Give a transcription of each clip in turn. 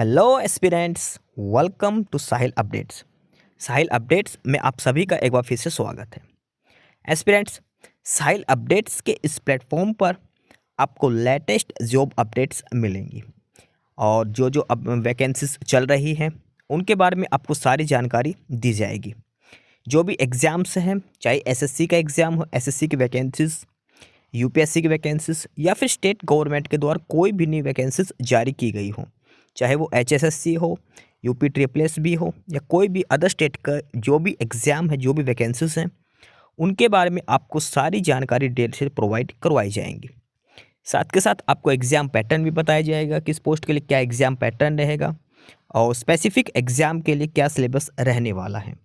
Hello aspirants, welcome to Sahil updates. Sahil updates में आप सभी का एक बार फिर से स्वागत है। एस्पिरेंट्स, साहिल अपडेट्स के इस प्लेटफॉर्म पर आपको लेटेस्ट जॉब अपडेट्स मिलेंगी और जो जो अब वैकेंसीज चल रही हैं उनके बारे में आपको सारी जानकारी दी जाएगी। जो भी एग्ज़ाम्स हैं, चाहे एसएससी का एग्ज़ाम हो, एसएससी की वैकेंसीज, यूपीएससी की वैकेंसीज या फिर स्टेट गवर्नमेंट के द्वारा कोई भी नई वैकेंसीज जारी की गई हो, चाहे वो एचएसएससी हो, यूपी ट्रिपल एस भी हो या कोई भी अदर स्टेट का जो भी एग्ज़ाम है, जो भी वैकेंसीज हैं, उनके बारे में आपको सारी जानकारी डिटेल से प्रोवाइड करवाई जाएंगी। साथ के साथ आपको एग्ज़ाम पैटर्न भी बताया जाएगा, किस पोस्ट के लिए क्या एग्ज़ाम पैटर्न रहेगा और स्पेसिफिक एग्ज़ाम के लिए क्या सिलेबस रहने वाला है।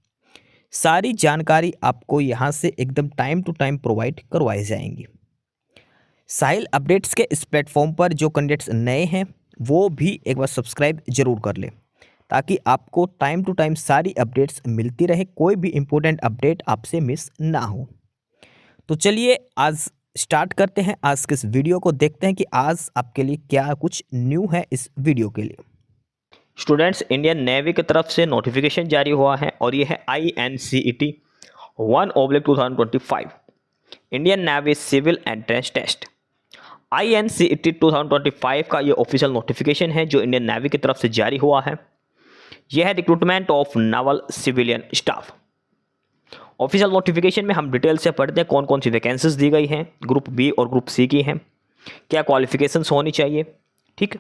सारी जानकारी आपको यहाँ से एकदम टाइम टू टाइम प्रोवाइड करवाई जाएंगी। साहिल अपडेट्स के इस प्लेटफॉर्म पर जो कैंडिडेट्स नए हैं वो भी एक बार सब्सक्राइब जरूर कर लें ताकि आपको टाइम टू टाइम सारी अपडेट्स मिलती रहे, कोई भी इम्पोर्टेंट अपडेट आपसे मिस ना हो। तो चलिए आज स्टार्ट करते हैं आज के इस वीडियो को, देखते हैं कि आज आपके लिए क्या कुछ न्यू है इस वीडियो के लिए। स्टूडेंट्स, इंडियन नेवी की तरफ से नोटिफिकेशन जारी हुआ है और ये है INCET 1/2025 Indian navy civil entrance test. INCET 2025 का ये ऑफिशियल नोटिफिकेशन है जो इंडियन नेवी की तरफ से जारी हुआ है। यह है recruitment of novel civilian staff. Official notification में हम डिटेल से पढ़ते हैं कौन कौन सी वैकेंसीज दी गई हैं, ग्रुप बी और ग्रुप सी की हैं, क्या क्वालिफिकेशंस होनी चाहिए। ठीक,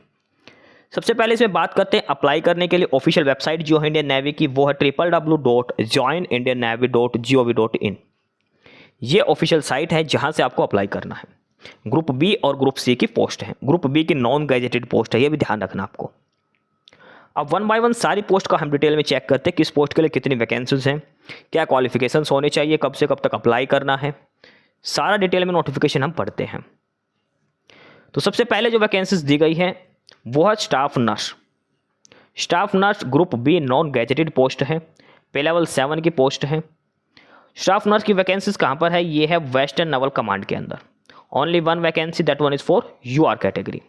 सबसे पहले इसमें बात करते हैं अप्लाई करने के लिए ऑफिशियल वेबसाइट जो है इंडियन नेवी की, वो है www.joinindiannavy.gov.in। ये ऑफिशियल साइट है जहां से आपको अप्लाई करना है। ग्रुप बी और ग्रुप सी की पोस्ट है। ग्रुप बी की नॉन गैजेटेड पोस्ट है, ये भी ध्यान रखना आपको। अब वन बाय वन सारी पोस्ट का हम डिटेल में चेक करते हैं, किस पोस्ट के लिए कितनी वैकेंसीज हैं, क्या क्वालिफिकेशंस होने चाहिए, कब से कब तक अप्लाई करना है, सारा डिटेल में नोटिफिकेशन हम पढ़ते हैं। तो सबसे पहले जो वैकेंसीज दी गई है वो है staff nurse. Staff nurse group B non gazetted post है, पे लेवल 7 की पोस्ट है। स्टाफ नर्स की वैकेंसीज कहाँ पर है, ये है वेस्टर्न नेवल कमांड के अंदर। Only one vacancy, that one is for UR category.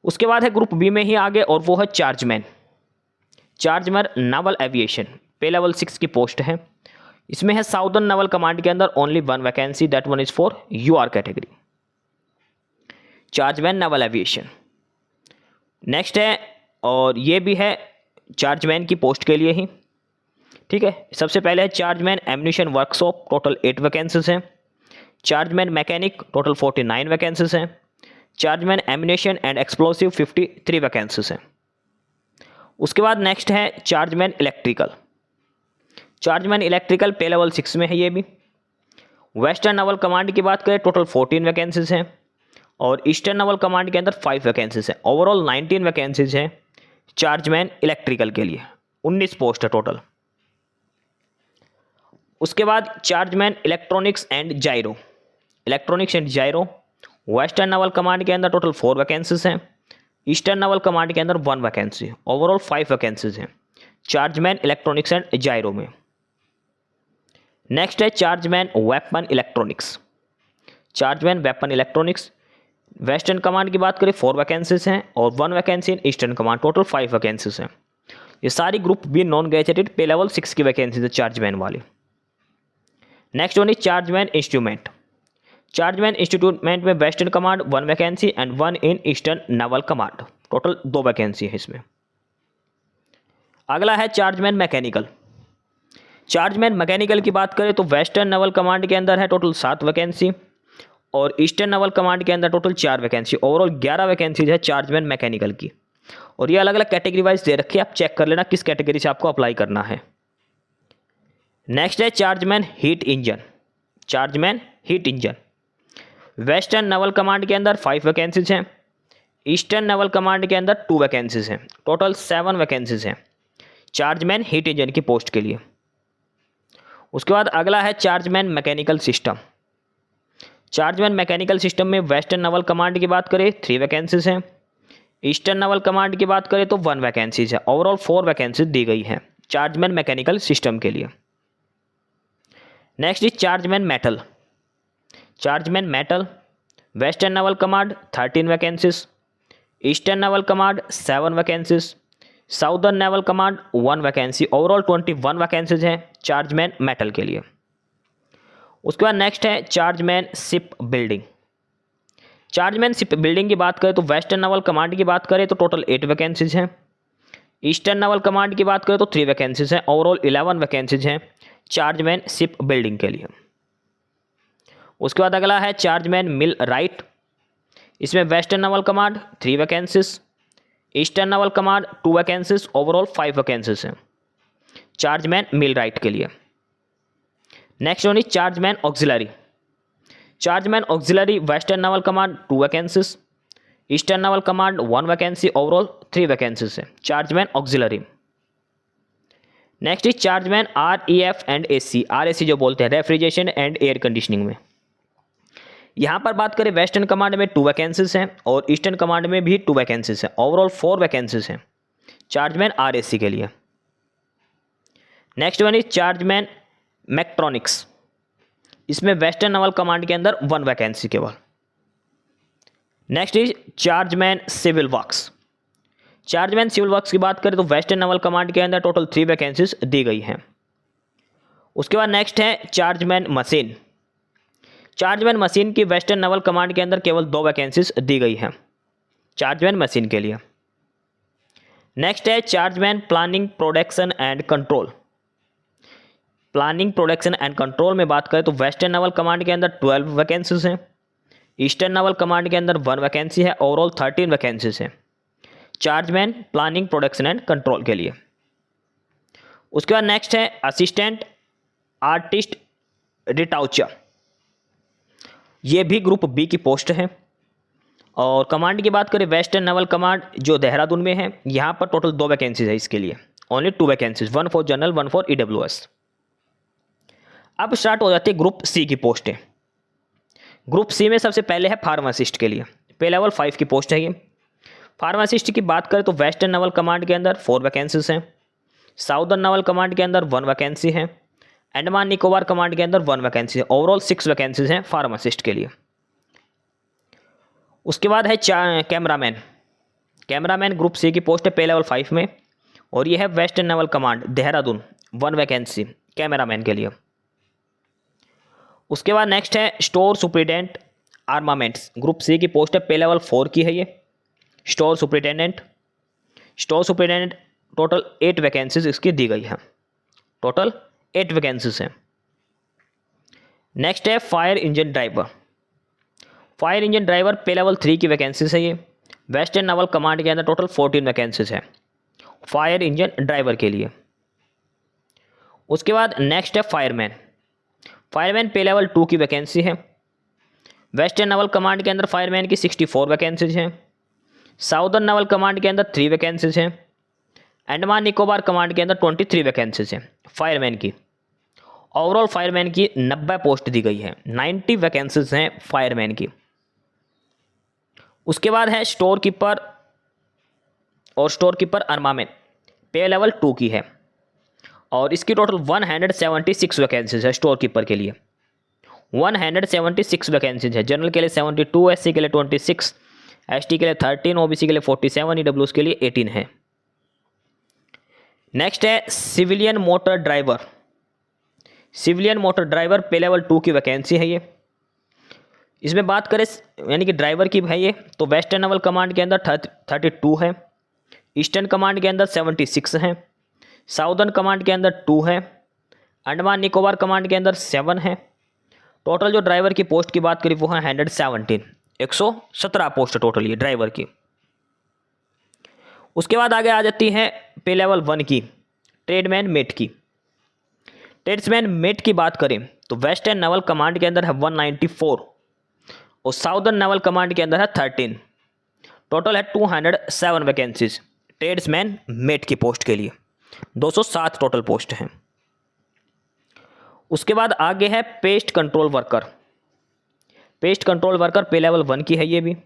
उसके बाद है ग्रुप बी में ही आगे और वो है चार्जमैन। चार्जमैन नेवल एविएशन, पे लेवल 6 की पोस्ट है। इसमें है साउदर्न नेवल कमांड के अंदर, only one vacancy, that one is for UR category. Chargeman naval aviation next है और ये भी है चार्जमैन की पोस्ट के लिए ही। ठीक है, सबसे पहले है chargeman ammunition workshop, total 8 vacancies हैं। चार्जमैन मैकेनिक, टोटल 49 वैकेंसीज हैं। Chargeman ammunition and explosive 53 vacancies हैं। उसके बाद नेक्स्ट है चार्जमैन इलेक्ट्रिकल। चार्जमैन इलेक्ट्रिकल पे लेवल 6 में है ये भी। वेस्टर्न नेवल कमांड की बात करें, टोटल 14 वैकेंसीज हैं और ईस्टर्न नेवल कमांड के अंदर 5 वैकेंसीज हैं। ओवरऑल 19 वैकेंसीज हैं चार्जमैन इलेक्ट्रिकल के लिए, 19 पोस्ट है टोटल। उसके बाद chargeman electronics and gyro. Electronics and gyro western naval command के अंदर टोटल 4 वैकेंसीज हैं। ईस्टर्न नेवल कमांड के अंदर 1 वैकेंसी, ओवरऑल 5 वैकेंसीज हैं चार्जमैन इलेक्ट्रॉनिक्स एंड जायरो में। नेक्स्ट है chargeman weapon electronics. Chargeman weapon electronics western command की बात करें 4 वैकेंसीज हैं और 1 vacancy in eastern command, total 5 vacancies हैं। ये सारी group B non gazetted pay level 6 की वैकेंसीज है चार्जमैन वाली। Next one is chargeman instrument. Chargeman instrument में western command 1 vacancy and 1 in eastern naval command, total 2 vacancy है इसमें। अगला है चार्जमैन मैकेनिकल। चार्जमैन मैकेनिकल की बात करें तो वेस्टर्न नेवल कमांड के अंदर है टोटल 7 वैकेंसी और ईस्टर्न नेवल कमांड के अंदर टोटल 4 वैकेंसी, ओवरऑल 11 वैकेंसीज है चार्जमैन मैकेनिकल की। और ये अलग अलग कैटेगरी वाइज दे रखी है, आप चेक कर लेना किस कैटेगरी से आपको अप्लाई करना है। नेक्स्ट है chargeman heat engine. Chargeman heat engine western naval command के अंदर 5 वैकेंसीज हैं। ईस्टर्न नेवल कमांड के अंदर 2 वैकेंसीज हैं, टोटल 7 वैकेंसीज हैं चार्जमैन हीट इंजन की पोस्ट के लिए। उसके बाद अगला है chargeman mechanical system. Chargeman mechanical system में वेस्टर्न नेवल कमांड की बात करें 3 वैकेंसीज हैं। ईस्टर्न नेवल कमांड की बात करें तो 1 वैकेंसीज है, ओवरऑल 4 वैकेंसीज दी गई हैं चार्जमैन मैकेनिकल सिस्टम के लिए। Next is chargeman metal. Chargeman metal western naval command 13 vacancies, eastern naval command 7 vacancies, southern naval command 1 vacancy, overall 21 vacancies हैं चार्जमैन मेटल के लिए। उसके बाद नेक्स्ट है chargeman ship building. Chargeman ship building की बात करें तो वेस्टर्न नेवल कमांड की बात करें तो टोटल 8 वैकेंसीज हैं, ईस्टर्न नेवल कमांड की बात करें तो 3 वैकेंसीज हैं, ओवरऑल 11 वैकेंसीज हैं चार्जमैन शिप बिल्डिंग के लिए। उसके बाद अगला है चार्जमैन मिल राइट। इसमें western naval command 3 vacancies, eastern naval command 2 vacancies, overall 5 vacancies हैं चार्जमैन मिल राइट के लिए। Next one is chargeman auxiliary. Chargeman auxiliary western naval command 2 vacancies, eastern naval command 1 vacancy, overall 3 vacancies है chargeman auxiliary. Next is chargeman REF and AC। RAC जो बोलते हैं refrigeration and air conditioning में। यहाँ पर बात करें वेस्टर्न कमांड में 2 वैकेंसीज हैं और ईस्टर्न कमांड में भी 2 वैकेंसीज हैं, ओवरऑल 4 वैकेंसीज हैं चार्जमैन RAC के लिए। Next one is chargeman mechatronics. इसमें वेस्टर्न नेवल कमांड के अंदर 1 वैकेंसी केवल। Next is chargeman civil works. Chargeman civil works की बात करें तो वेस्टर्न नेवल कमांड के अंदर टोटल 3 वैकेंसीज दी गई हैं। उसके बाद नेक्स्ट है चार्जमैन मशीन। चार्जमैन मशीन की वेस्टर्न नेवल कमांड के अंदर केवल 2 वैकेंसीज दी गई हैं चार्जमैन मशीन के लिए। नेक्स्ट है chargeman planning production and control. Planning production and control में बात करें तो वेस्टर्न नेवल कमांड के अंदर 12 वैकेंसीज हैं, ईस्टर्न नेवल कमांड के अंदर 1 वैकेंसी है, ओवरऑल 13 वैकेंसीज हैं chargeman planning production and control के लिए। उसके बाद नेक्स्ट है असिस्टेंट आर्टिस्ट रिटाउचर। ये भी ग्रुप बी की पोस्ट है। और कमांड की बात करें वेस्टर्न नेवल कमांड जो देहरादून में है, यहाँ पर टोटल 2 वैकेंसीज है इसके लिए, only 2 vacancies, 1 for general 1 for EWS। अब स्टार्ट हो जाती है ग्रुप सी की पोस्टें। ग्रुप सी में सबसे पहले है फार्मासिस्ट के लिए, पे लेवल 5 की पोस्ट है ये। फार्मासिस्ट की बात करें तो वेस्टर्न नेवल कमांड के अंदर 4 वैकेंसीज हैं, साउदर्न नेवल कमांड के अंदर 1 वैकेंसी है, अंडमान निकोबार कमांड के अंदर 1 वैकेंसी है, ओवरऑल 6 वैकेंसीज हैं फार्मासिस्ट के लिए। उसके बाद है कैमरामैन। कैमरामैन ग्रुप सी की पोस्ट है पे लेवल 5 में और ये है western naval command Dehradun, 1 vacancy cameraman के लिए। उसके बाद नेक्स्ट है store superintendent armaments. Group C की पोस्ट है पे लेवल 4 की है ये, store superintendent. Store superintendent total 8 vacancies इसकी दी गई है, टोटल 8 वैकेंसीज हैं। नेक्स्ट है fire engine driver. Fire engine driver pay level 3 की वैकेंसीज है ये, वेस्टर्न नेवल कमांड के अंदर टोटल 14 वैकेंसीज है फायर इंजन ड्राइवर के लिए। उसके बाद नेक्स्ट है फायरमैन। फायरमैन पे लेवल 2 की वैकेंसी है, वेस्टर्न नेवल कमांड के अंदर फायरमैन की 64 वैकेंसीज हैं, साउदर्न नेवल कमांड के अंदर 3 वैकेंसीज हैं, अंडमान निकोबार कमांड के अंदर 23 वैकेंसीज हैं फायरमैन की। ओवरऑल फायरमैन की 90 पोस्ट दी गई है, 90 वैकेंसीज हैं फायरमैन की। उसके बाद है स्टोर कीपर और स्टोर कीपर आर्मामेंट, पे लेवल 2 की है और इसकी टोटल 176 वैकेंसीज है स्टोर कीपर के लिए, 176 वैकेंसीज है। जनरल के लिए 72, SC के लिए 26, ST के लिए 13, OBC के लिए 47, EWS के लिए 18 है। नेक्स्ट है civilian motor driver. Civilian motor driver pay level 2 की वैकेंसी है ये। इसमें बात करें यानी कि ड्राइवर की है ये, तो वेस्टर्न नेवल कमांड के अंदर 32 है, ईस्टर्न कमांड के अंदर 76 है, साउदर्न कमांड के अंदर 2 है, अंडमान निकोबार कमांड के अंदर 7 है। टोटल जो ड्राइवर की पोस्ट की बात करें वो है 117 पोस्ट टोटल ये ड्राइवर की। उसके बाद आगे आ जाती है पे लेवल 1 की ट्रेडमैन मेट की। ट्रेड्समैन मेट की बात करें तो वेस्टर्न नेवल कमांड के अंदर है 194 और साउदर्न नेवल कमांड के अंदर है 13। टोटल है 207 वैकेंसीज ट्रेड्समैन मेट की पोस्ट के लिए, 207 टोटल पोस्ट हैं। उसके बाद आगे है pest control worker. Pest control worker पे लेवल 1 की है ये भी,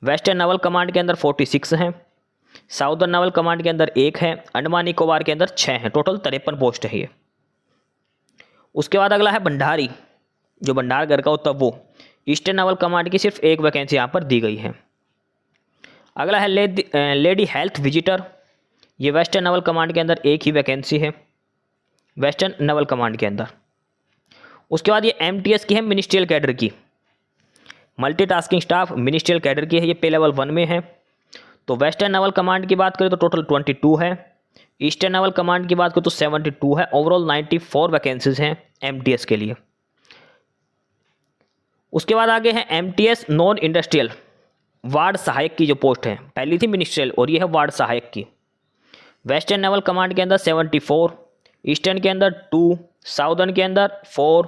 वेस्टर्न नेवल कमांड के अंदर 46 हैं, साउदर्न नेवल कमांड के अंदर 1 है, अंडमान निकोबार के अंदर 6 हैं, टोटल 53 पोस्ट है ये। उसके बाद अगला है भंडारी, जो भंडार घर का होता है वो, ईस्टर्न नेवल कमांड की सिर्फ 1 वैकेंसी यहाँ पर दी गई है। अगला है लेडी हेल्थ विजिटर, ये वेस्टर्न नेवल कमांड के अंदर एक ही वैकेंसी है वेस्टर्न नेवल कमांड के अंदर। उसके बाद ये MTS की है, मिनिस्ट्रियल कैडर की, मल्टीटास्किंग स्टाफ मिनिस्ट्रियल कैडर की है, ये पे लेवल 1 में है। तो वेस्टर्न नेवल कमांड की बात करें तो टोटल 22 है, ईस्टर्न नेवल कमांड की बात करें तो 72 है। ओवरऑल 94 वैकेंसीज हैं MTS के लिए। उसके बाद आगे है MTS नॉन इंडस्ट्रियल वार्ड सहायक की जो पोस्ट है, पहली थी मिनिस्ट्रियल और ये है वार्ड सहायक की। वेस्टर्न नेवल कमांड के अंदर 74, ईस्टर्न के अंदर 2, साउदर्न के अंदर 4,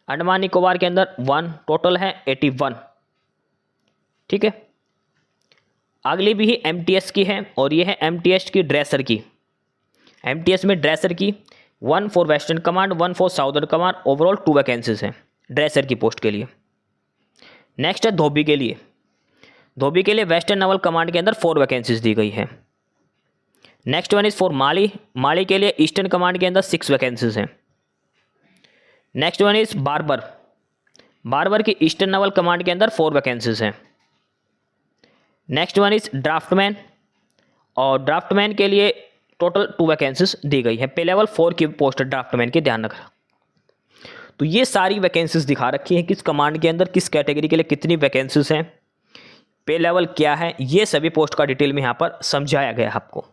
अंडमान निकोबार के अंदर 1, टोटल है 81। ठीक है, अगली भी ही MTS की है और ये है MTS की ड्रेसर की। MTS में ड्रेसर की 1 for western command, 1 for southern command, overall 2 vacancies हैं ड्रेसर की पोस्ट के लिए। नेक्स्ट है धोबी के लिए। धोबी के लिए वेस्टर्न नेवल कमांड के अंदर 4 वैकेंसीज दी गई है। नेक्स्ट वन इज फॉर माली, माली के लिए ईस्टर्न कमांड के अंदर 6 वैकेंसीज हैं। Next one is barber, barber की ईस्टर्न नेवल कमांड के अंदर 4 वैकेंसीज हैं। नेक्स्ट वन इज ड्राफ्टमैन, और ड्राफ्टमैन के लिए टोटल 2 वैकेंसीज दी गई है, पे लेवल 4 की पोस्ट ड्राफ्टमैन की, ध्यान रखना। तो ये सारी वैकेंसीज दिखा रखी हैं किस कमांड के अंदर किस कैटेगरी के लिए कितनी वैकेंसीज हैं, पे लेवल क्या है, ये सभी पोस्ट का डिटेल में यहाँ पर समझाया गया है आपको।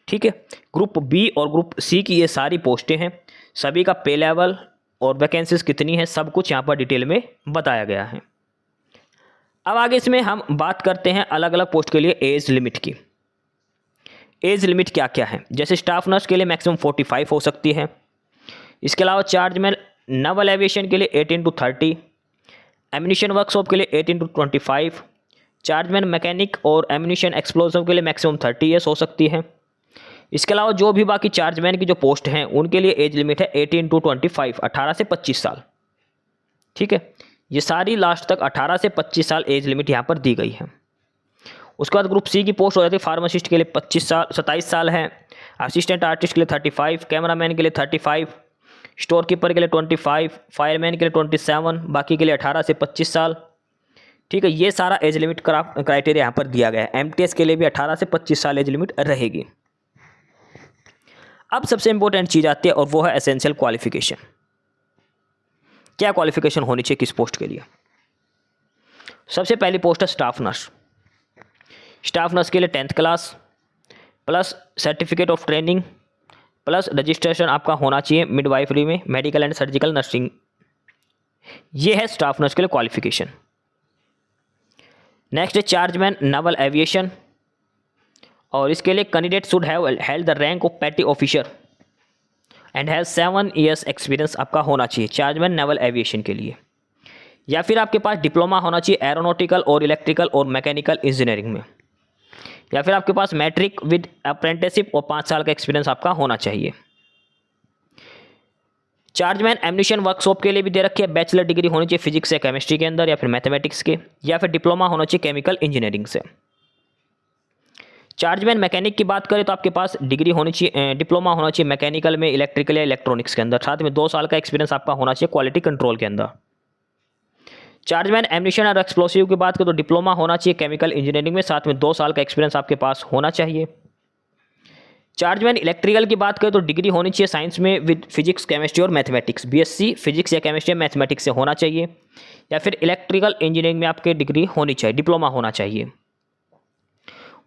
ठीक है, ग्रुप बी और ग्रुप सी की ये सारी पोस्टें हैं, सभी का पे लेवल और वैकेंसीज कितनी है सब कुछ यहाँ पर डिटेल में बताया गया है। अब आगे इसमें हम बात करते हैं अलग अलग पोस्ट के लिए एज लिमिट की। एज लिमिट क्या क्या है, जैसे स्टाफ नर्स के लिए मैक्सिमम 45 हो सकती है। इसके अलावा चार्जमैन नेवल एविएशन के लिए 18 to 30, एम्यूनिशन वर्कशॉप के लिए 18 to 25, चार्जमैन मैकेनिक और एम्यूनिशन एक्सप्लोजिव के लिए मैक्सिमम 30 ईयर्स हो सकती है। इसके अलावा जो भी बाकी चार्जमैन की जो पोस्ट हैं उनके लिए एज लिमिट है 18 to 25, 18 से 25 साल। ठीक है, ये सारी लास्ट तक 18 से 25 साल एज लिमिट यहाँ पर दी गई है। उसके बाद ग्रुप सी की पोस्ट हो जाती है फार्मासिस्ट के लिए 27 साल है, असिस्टेंट आर्टिस्ट के लिए 35, कैमरामैन के लिए 35, स्टोर कीपर के लिए 25, फायरमैन के लिए 27, बाकी के लिए 18 से 25 साल। ठीक है, ये सारा एज लिमिट क्राइटेरिया यहाँ पर दिया गया है। MTS के लिए भी 18 से 25 साल एज लिमिट रहेगी। अब सबसे इंपॉर्टेंट चीज़ आती है और वो है एसेंशियल क्वालिफिकेशन। क्या क्वालिफिकेशन होनी चाहिए किस पोस्ट के लिए। सबसे पहली पोस्ट है स्टाफ नर्स। स्टाफ नर्स के लिए 10th class plus certificate of training plus registration आपका होना चाहिए मिडवाइफरी में, मेडिकल एंड सर्जिकल नर्सिंग। ये है स्टाफ नर्स के लिए क्वालिफिकेशन। नेक्स्ट है चार्जमैन नेवल एविएशन, और इसके लिए candidate should have held the rank of पेटी officer and has 7 years experience आपका होना चाहिए चार्जमैन नेवल एविएशन के लिए। या फिर आपके पास डिप्लोमा होना चाहिए एरोनॉटिकल और इलेक्ट्रिकल और मैकेनिकल इंजीनियरिंग में, या फिर आपके पास मैट्रिक विद अप्रेंटिसशिप और 5 साल का एक्सपीरियंस आपका होना चाहिए। चार्जमैन एम्यूनिशन वर्कशॉप के लिए भी दे रखी है, बैचलर डिग्री होनी चाहिए फिजिक्स या केमिस्ट्री के अंदर, या फिर मैथमेटिक्स के, या फिर डिप्लोमा होना चाहिए केमिकल इंजीनियरिंग से। चार्जमैन मैकेनिक की बात करें तो आपके पास डिग्री होनी चाहिए, डिप्लोमा होना चाहिए मैकेनिकल में, इलेक्ट्रिकल या इलेक्ट्रॉनिक्स के अंदर, साथ में 2 साल का एक्सपीरियंस आपका होना चाहिए क्वालिटी कंट्रोल के अंदर। चार्जमैन एम्यूनिशन और एक्सप्लोसिव की बात करें तो डिप्लोमा होना चाहिए केमिकल इंजीनियरिंग में, साथ में 2 साल का एक्सपीरियंस आपके पास होना चाहिए। चार्जमैन इलेक्ट्रिकल की बात करें तो डिग्री होनी चाहिए साइंस में विद फिजिक्स केमिस्ट्री और मैथमेटिक्स, BSc फिजिक्स या केमिस्ट्री या मैथमेटिक्स से होना चाहिए, या फिर इलेक्ट्रिकल इंजीनियरिंग में आपके डिग्री होनी चाहिए, डिप्लोमा होना चाहिए।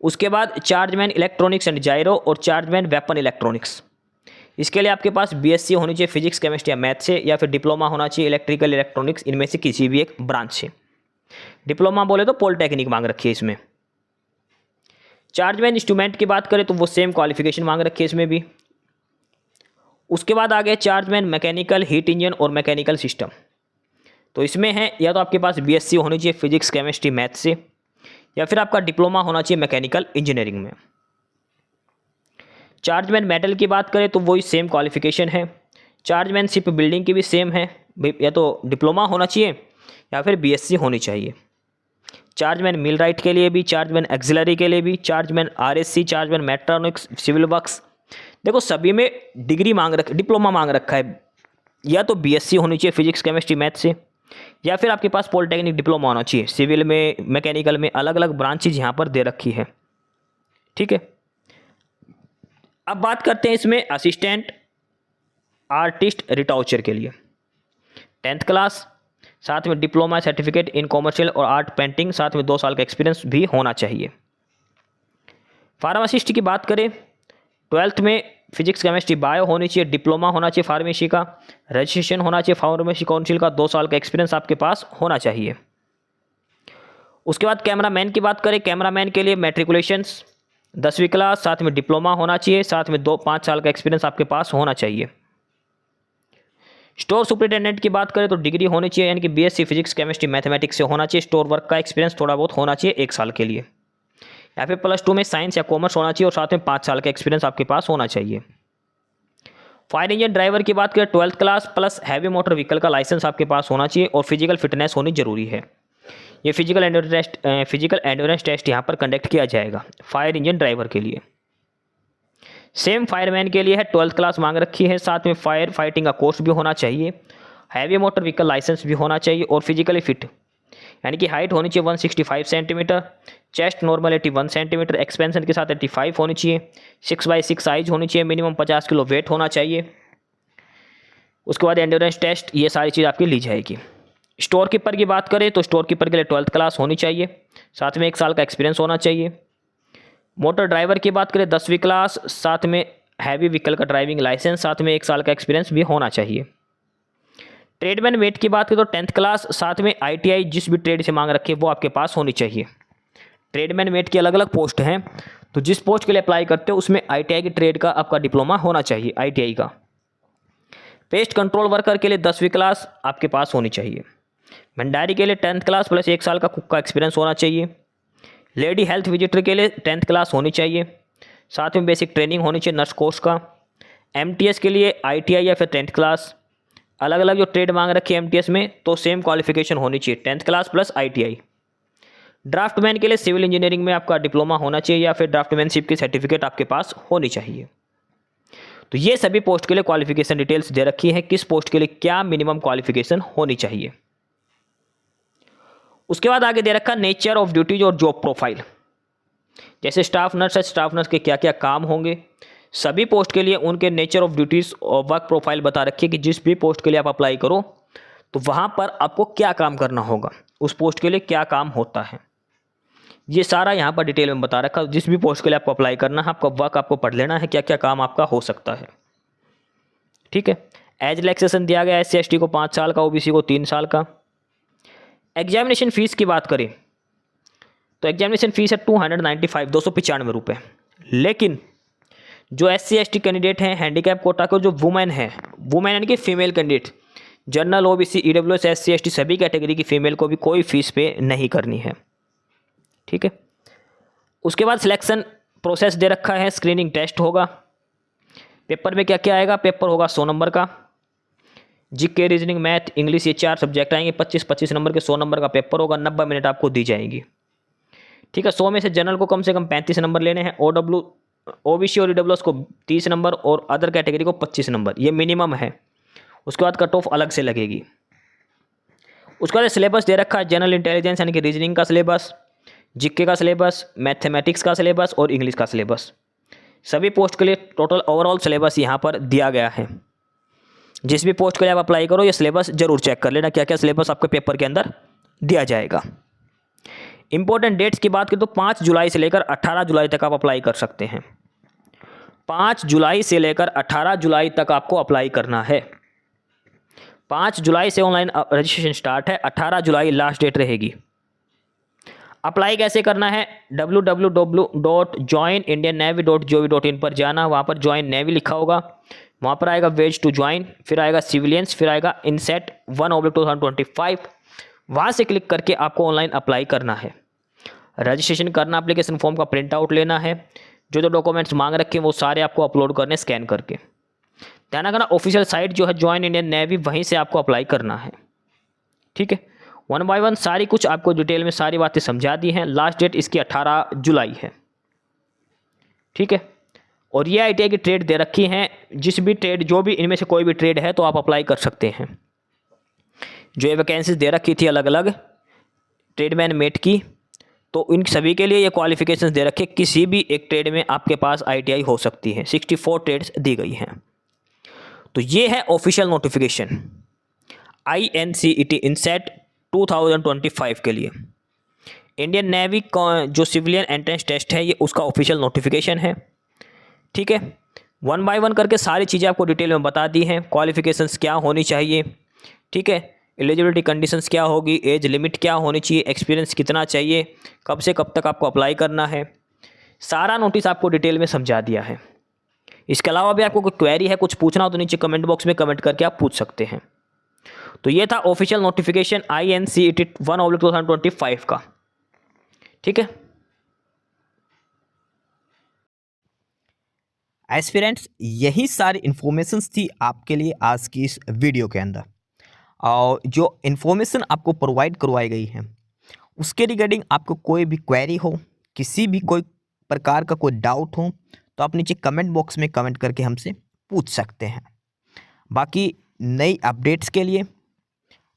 उसके बाद चार्जमैन इलेक्ट्रॉनिक्स एंड जायरो और चार्जमैन वेपन इलेक्ट्रॉनिक्स, इसके लिए आपके पास BSc होनी चाहिए फिजिक्स केमिस्ट्री या मैथ से, या फिर डिप्लोमा होना चाहिए इलेक्ट्रिकल इलेक्ट्रॉनिक्स, इनमें से किसी भी एक ब्रांच से। डिप्लोमा बोले तो पॉलिटेक्निक मांग रखी है इसमें। चार्जमैन इंस्ट्रूमेंट की बात करें तो वो सेम क्वालिफिकेशन मांग रखी है इसमें भी। उसके बाद आगे चार्जमैन मैकेनिकल हीट इंजन और मैकेनिकल सिस्टम, तो इसमें है या तो आपके पास BSc होनी चाहिए फिजिक्स केमिस्ट्री मैथ से, या फिर आपका डिप्लोमा होना चाहिए मैकेनिकल इंजीनियरिंग में। चार्जमैन मेटल की बात करें तो वही सेम क्वालिफिकेशन है। चार्जमैन शिप बिल्डिंग की भी सेम है, या तो डिप्लोमा होना चाहिए या फिर BSc होनी चाहिए। चार्जमैन मिलराइट के लिए भी, चार्जमैन एक्सिलरी के लिए भी, chargeman RSC, chargeman mechatronics, civil works, देखो सभी में डिग्री मांग डिप्लोमा मांग रखा है, या तो BSc होनी चाहिए फिजिक्स केमिस्ट्री मैथ से, या फिर आपके पास पॉलिटेक्निक डिप्लोमा होना चाहिए। सिविल में, मैकेनिकल में अलग अलग ब्रांचेज यहाँ पर दे रखी है। ठीक है, अब बात करते हैं इसमें असिस्टेंट आर्टिस्ट रिटाउचर के लिए 10th क्लास, साथ में डिप्लोमा सर्टिफिकेट इन कॉमर्शियल और आर्ट पेंटिंग, साथ में 2 साल का एक्सपीरियंस भी होना चाहिए। फार्मासिस्ट की बात करें, 12th में फिजिक्स केमिस्ट्री बायो होनी चाहिए, डिप्लोमा होना चाहिए फार्मेसी का, रजिस्ट्रेशन होना चाहिए फार्मेसी काउंसिल का, 2 साल का एक्सपीरियंस आपके पास होना चाहिए। उसके बाद कैमरामैन की बात करें, कैमरामैन के लिए मैट्रिकुलेशंस 10वीं क्लास, साथ में डिप्लोमा होना चाहिए, साथ में 5 साल का एक्सपीरियंस आपके पास होना चाहिए। स्टोर सुपरिटेंडेंट की बात करें तो डिग्री होनी चाहिए, यानी कि बीएससी फिजिक्स केमिस्ट्री मैथमेटिक्स से होना चाहिए। स्टोर वर्क का एक्सपीरियंस थोड़ा बहुत होना चाहिए 1 साल के लिए, या फिर +2 में साइंस या कॉमर्स होना चाहिए और साथ में 5 साल का एक्सपीरियंस आपके पास होना चाहिए। फायर इंजन ड्राइवर की बात करें 12th class plus heavy motor vehicle का लाइसेंस आपके पास होना चाहिए और फिजिकल फिटनेस होनी जरूरी है। ये फिजिकल एंड्योरेंस टेस्ट यहाँ पर कंडक्ट किया जाएगा फायर इंजन ड्राइवर के लिए। सेम फायरमैन के लिए है, 12th क्लास मांग रखी है, साथ में फायर फाइटिंग का कोर्स भी होना चाहिए, हैवी मोटर व्हीकल लाइसेंस भी होना चाहिए और फिजिकली फिट, यानी कि हाइट होनी चाहिए 165 centimetre, chest normal 81 centimetre, expansion के साथ 85 होनी चाहिए, 6x6 साइज होनी चाहिए, मिनिमम 50 किलो वेट होना चाहिए। उसके बाद एंड्योरेंस टेस्ट, ये सारी चीज़ आपकी ली जाएगी। स्टोर कीपर की बात करें तो स्टोर कीपर के लिए 12th क्लास होनी चाहिए, साथ में 1 साल का एक्सपीरियंस होना चाहिए। मोटर ड्राइवर की बात करें 10वीं क्लास, साथ में हैवी व्हीकल का ड्राइविंग लाइसेंस, साथ में 1 साल का एक्सपीरियंस भी होना चाहिए। ट्रेडमैन मेट की बात करें तो 10th क्लास, साथ में ITI जिस भी ट्रेड से मांग रखी है वो आपके पास होनी चाहिए। ट्रेडमैन मेट की अलग अलग पोस्ट हैं, तो जिस पोस्ट के लिए अप्लाई करते हो उसमें ITI की ट्रेड का आपका डिप्लोमा होना चाहिए, ITI का। पेस्ट कंट्रोल वर्कर के लिए 10वीं क्लास आपके पास होनी चाहिए। भंडारी के लिए 10th क्लास प्लस 1 साल का कुक का एक्सपीरियंस होना चाहिए। लेडी हेल्थ विजिटर के लिए 10th क्लास होनी चाहिए, साथ में बेसिक ट्रेनिंग होनी चाहिए नर्स कोर्स का। MTS के लिए ITI या फिर 10th क्लास। अलग अलग जो ट्रेड मांग रखी है MTS में तो सेम क्वालिफिकेशन होनी चाहिए, 10th class plus ITI। Draughtsman के लिए सिविल इंजीनियरिंग में आपका डिप्लोमा होना चाहिए या फिर ड्राफ्टमैनशिप की सर्टिफिकेट आपके पास होनी चाहिए। तो ये सभी पोस्ट के लिए क्वालिफिकेशन डिटेल्स दे रखी है, किस पोस्ट के लिए क्या मिनिमम क्वालिफिकेशन होनी चाहिए। उसके बाद आगे दे रखा नेचर ऑफ ड्यूटीज और जॉब प्रोफाइल, जैसे स्टाफ नर्स है, स्टाफ नर्स के क्या क्या काम होंगे, सभी पोस्ट के लिए उनके नेचर ऑफ ड्यूटीज और वर्क प्रोफाइल बता रखी है कि जिस भी पोस्ट के लिए आप अप्लाई करो तो वहाँ पर आपको क्या काम करना होगा, उस पोस्ट के लिए क्या काम होता है, ये सारा यहाँ पर डिटेल में बता रखा है। जिस भी पोस्ट के लिए आपको अप्लाई करना है, आपका वर्क आपको पढ़ लेना है, क्या क्या काम आपका हो सकता है। ठीक है, एज रिलैक्सेशन दिया गया SC ST को 5 साल का, OBC को 3 साल का। एग्जामिनेशन फीस की बात करें तो एग्जामिनेशन फीस है 295 रुपये। लेकिन जो SC ST कैंडिडेट हैं, हैंडीकैप कोटा के जो वुमेन यानी कि female candidate, general OBC EWS SC ST सभी कैटेगरी की फीमेल को भी कोई फीस पे नहीं करनी है। ठीक है, उसके बाद सिलेक्शन प्रोसेस दे रखा है, स्क्रीनिंग टेस्ट होगा। पेपर में क्या क्या आएगा, पेपर होगा 100 नंबर का, GK रीजनिंग मैथ इंग्लिश ये 4 सब्जेक्ट आएंगे, 25-25 नंबर के 100 नंबर का पेपर होगा, 90 मिनट आपको दी जाएंगी। ठीक है, 100 में से जनरल को कम से कम 35 नंबर लेने हैं, OBC और EWS को 30 नंबर और अदर कैटेगरी को 25 नंबर, ये मिनिमम है। उसके बाद कट ऑफ अलग से लगेगी। उसके बाद सिलेबस दे रखा है, जनरल इंटेलिजेंस यानी कि रीजनिंग का सिलेबस, GK का सिलेबस, मैथमेटिक्स का सिलेबस और इंग्लिश का सिलेबस। सभी पोस्ट के लिए टोटल ओवरऑल सिलेबस यहाँ पर दिया गया है। जिस भी पोस्ट के लिए आप अप्लाई करो ये सिलेबस जरूर चेक कर लेना, क्या क्या सिलेबस आपके पेपर के अंदर दिया जाएगा। इंपॉर्टेंट डेट्स की बात करें तो 5 जुलाई से लेकर 18 जुलाई तक आप अप्लाई कर सकते हैं। 5 जुलाई से लेकर 18 जुलाई तक आपको अप्लाई करना है। 5 जुलाई से ऑनलाइन रजिस्ट्रेशन स्टार्ट है, 18 जुलाई लास्ट डेट रहेगी। अप्लाई कैसे करना है, www.joinindiannavy.gov.in पर जाना, वहाँ पर ज्वाइन नेवी लिखा होगा, वहाँ पर आएगा वेज टू ज्वाइन, फिर आएगा सिविलियंस, फिर आएगा इनसेट 1/2025, वहाँ से क्लिक करके आपको ऑनलाइन अप्लाई करना है। रजिस्ट्रेशन करना, एप्लीकेशन फॉर्म का प्रिंट आउट लेना है, जो जो डॉक्यूमेंट्स मांग रखे हैं वो सारे आपको अपलोड करने स्कैन करके। ध्यान रखना ऑफिशियल साइट जो है ज्वाइन इंडियन नेवी, वहीं से आपको अप्लाई करना है। ठीक है, 1 बाय 1 सारी कुछ आपको डिटेल में सारी बातें समझा दी हैं। लास्ट डेट इसकी 18 जुलाई है। ठीक है, और ये ITI की ट्रेड दे रखी हैं, जिस भी ट्रेड जो भी इनमें से कोई भी ट्रेड है तो आप अप्लाई कर सकते हैं। जो ये वैकेंसीज दे रखी थी अलग अलग ट्रेडमैन मेट की, तो इन सभी के लिए ये क्वालिफिकेशंस दे रखे, किसी भी एक ट्रेड में आपके पास ITI हो सकती है। 64 ट्रेड्स दी गई हैं। तो ये है ऑफिशियल नोटिफिकेशन INCET INSET 2025 के लिए। इंडियन नेवी जो सिविलियन एंट्रेंस टेस्ट है ये उसका ऑफिशियल नोटिफिकेशन है। ठीक है, 1 बाय 1 करके सारी चीज़ें आपको डिटेल में बता दी हैं। क्वालिफिकेशंस क्या होनी चाहिए, ठीक है, एलिजिबिलिटी कंडीशंस क्या होगी, एज लिमिट क्या होनी चाहिए, एक्सपीरियंस कितना चाहिए, कब से कब तक आपको अप्लाई करना है, सारा नोटिस आपको डिटेल में समझा दिया है। इसके अलावा भी आपको कोई क्वेरी है, कुछ पूछना हो तो नीचे कमेंट बॉक्स में कमेंट करके आप पूछ सकते हैं। तो ये था ऑफिशियल नोटिफिकेशन INCET 1/2025 का। ठीक है, एस्पिरेंट्स, यही सारी इन्फॉर्मेशंस थी आपके लिए आज की इस वीडियो के अंदर। और जो इन्फॉर्मेशन आपको प्रोवाइड करवाई गई है उसके रिगार्डिंग आपको कोई भी क्वेरी हो, किसी भी कोई प्रकार का कोई डाउट हो, तो आप नीचे कमेंट बॉक्स में कमेंट करके हमसे पूछ सकते हैं। बाकी नई अपडेट्स के लिए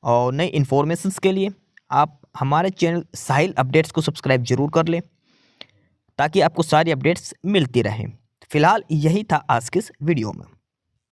और नई इन्फॉर्मेशंस के लिए आप हमारे चैनल साहिल अपडेट्स को सब्सक्राइब जरूर कर लें, ताकि आपको सारी अपडेट्स मिलती रहें। फिलहाल यही था आज के इस वीडियो में।